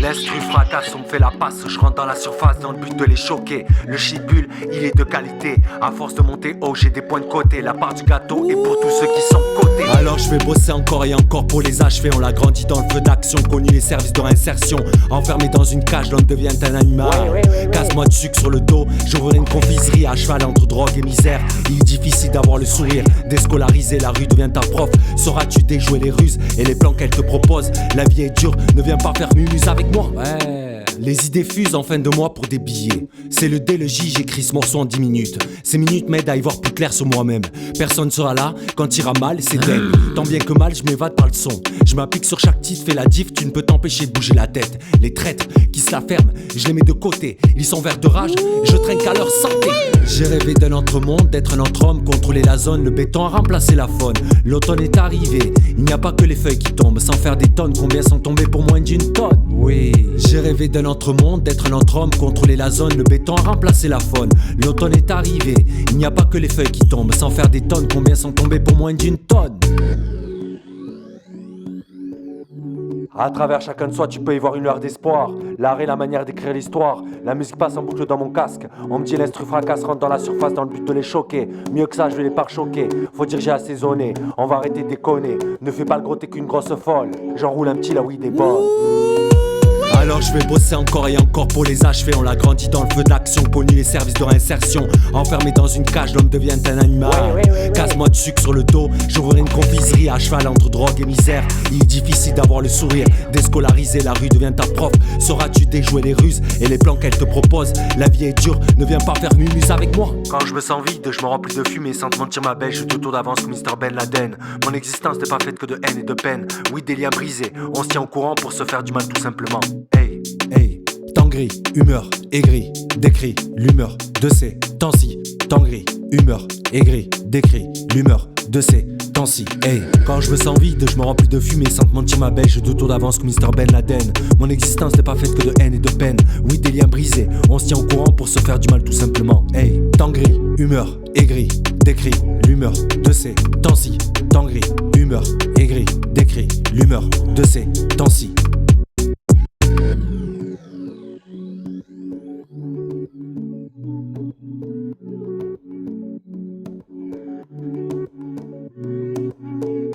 L'instru fracasse, on me fait la passe, je rentre dans la surface dans le but de les choquer. Le chibule, il est de qualité, à force de monter haut, j'ai des points de côté. La part du gâteau est pour tous ceux qui sont cotés. Alors je vais bosser encore et encore pour les achever. On l'a grandi dans le feu d'action, connu les services de réinsertion. Enfermé dans une cage, l'homme devient un animal. Casse-moi de sucre sur le dos, j'ouvrirai une confiserie à cheval entre drogue et misère. Il est difficile d'avoir le sourire, déscolarisé, la rue devient ta prof. Sauras-tu déjouer les ruses et les plans qu'elle te propose? La vie est dure, ne viens pas faire mumuse avec moi. Ouais. Les idées fusent en fin de mois pour des billets. C'est le D, le J, j'écris ce morceau en 10 minutes. Ces minutes m'aident à y voir plus clair sur moi-même. Personne sera là quand ira mal, c'est dingue. Tant bien que mal, je m'évade par le son. Je m'applique sur chaque titre, fais la diff, tu ne peux t'empêcher de bouger la tête. Les traîtres qui se la ferment, je les mets de côté. Ils sont verts de rage, je trinque à leur santé. J'ai rêvé d'un autre monde, d'être un autre homme, contrôler la zone, le béton a remplacé la faune. L'automne est arrivé, il n'y a pas que les feuilles qui tombent. Sans faire des tonnes, combien sont tombés pour moins d'une tonne? Oui, j'ai rêvé d'un autre monde, d'être un autre homme, contrôler la zone, le béton a remplacé la faune. L'automne est arrivé, il n'y a pas que les feuilles qui tombent. Sans faire des tonnes, combien sont tombés pour moins d'une tonne? À travers chacun de soi, tu peux y voir une lueur d'espoir. L'art est la manière d'écrire l'histoire. La musique passe en boucle dans mon casque. On me dit l'instru fracasse, rentre dans la surface dans le but de les choquer. Mieux que ça, je vais les pare-choquer. Faut dire j'ai assaisonné, on va arrêter de déconner. Ne fais pas le gros, t'es qu'une grosse folle. J'enroule un petit là où il est bonne. Alors je vais bosser encore et encore pour les achever. On l'a grandi dans le feu d'action, connu les services de réinsertion. Enfermé dans une cage, l'homme devient un animal. Casse-moi de sucre sur le dos, j'ouvrirai une confiserie à cheval entre drogue et misère. Il est difficile d'avoir le sourire, déscolarisé, la rue devient ta prof. Sauras-tu déjouer les ruses et les plans qu'elle te propose? La vie est dure, ne viens pas faire mumuse avec moi. Quand je me sens vide, je me remplis de fumée sans te mentir ma belle. Je suis tout tour d'avance comme Mr Ben Laden. Mon existence n'est pas faite que de haine et de peine. Oui, des liens brisés, on se tient au courant pour se faire du mal tout simplement. Hey, hey, temps gris, humeur, aigri, décrit l'humeur de ces temps-ci. Temps gris, humeur, aigri, décrit l'humeur de ces temps-ci. Hey, quand je me sens vide, je me remplis de fumée sans te mentir ma belle. Je deux tours d'avance comme Mr Ben Laden. Mon existence n'est pas faite que de haine et de peine. Oui, des liens brisés, on se tient au courant pour se faire du mal tout simplement. Hey, temps gris, humeur, aigri, décrit l'humeur de ces temps-ci. Temps gris, humeur, aigri, décrit l'humeur de ces temps-ci.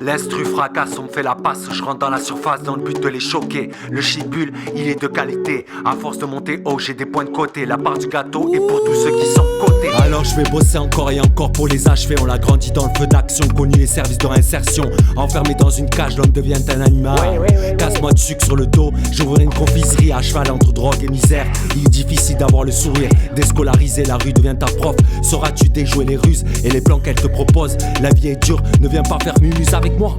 L'instru fracasse, on me fait la passe, je rentre dans la surface dans le but de les choquer. Le chibule, il est de qualité, à force de monter haut, j'ai des points de côté. La part du gâteau est pour tous ceux qui sont cotés. Alors je vais bosser encore et encore pour les achever. On l'a grandi dans le feu d'action, connu les services de réinsertion. Enfermé dans une cage, l'homme devient un animal. Casse-moi de sucre sur le dos, j'ouvrirai une confiserie à cheval entre drogue et misère. Il est difficile d'avoir le sourire, déscolarisé, la rue devient ta prof. Sauras-tu déjouer les ruses et les plans qu'elle te propose? La vie est dure, ne viens pas faire mumuse avec moi.